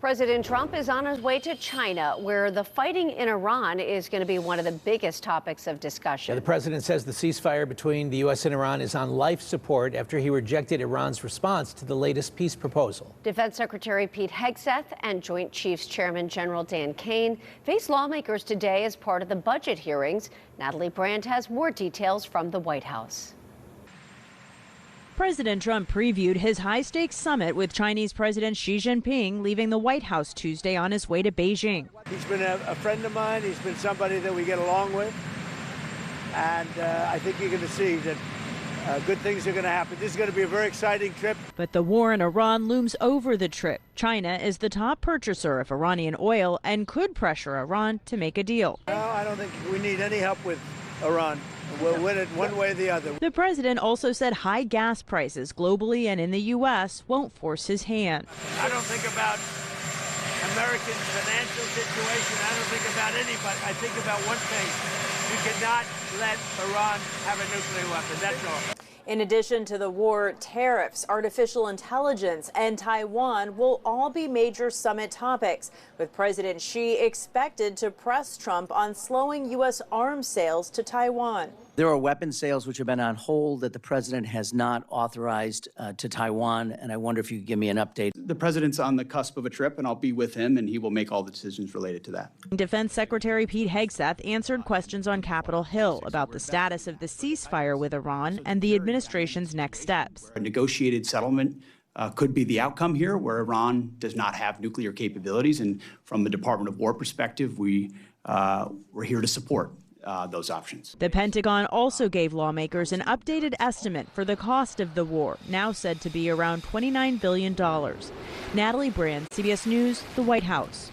President Trump is on his way to China, where the fighting in Iran is going to be one of the biggest topics of discussion. Yeah, the president says the ceasefire between the U.S. and Iran is on life support after he rejected Iran's response to the latest peace proposal. Defense Secretary Pete Hegseth and Joint Chiefs Chairman General Dan Kane face lawmakers today as part of the budget hearings. Natalie Brandt has more details from the White House. President Trump previewed his high-stakes summit with Chinese President Xi Jinping leaving the White House Tuesday on his way to Beijing. He's been a friend of mine. He's been somebody that we get along with. And I think you're going to see that good things are going to happen. This is going to be a very exciting trip. But the war in Iran looms over the trip. China is the top purchaser of Iranian oil and could pressure Iran to make a deal. No, I don't think we need any help with Iran. We'll win it one way or the other. The president also said high gas prices globally and in the U.S. won't force his hand. I don't think about American financial situation. I don't think about anybody. I think about one thing. You cannot let Iran have a nuclear weapon. That's all. In addition to the war, tariffs, artificial intelligence, and Taiwan will all be major summit topics, with President Xi expected to press Trump on slowing U.S. arms sales to Taiwan. There are weapons sales which have been on hold that the president has not authorized to Taiwan, and I wonder if you could give me an update. The president's on the cusp of a trip, and I'll be with him, and he will make all the decisions related to that. Defense Secretary Pete Hegseth answered questions on Capitol Hill about the status of the ceasefire with Iran and the administration's next steps. A negotiated settlement could be the outcome here, where Iran does not have nuclear capabilities, and from the Department of War perspective, we're here to support those options. The Pentagon also gave lawmakers an updated estimate for the cost of the war, now said to be around $29 billion. Natalie Brandt, CBS News, the White House.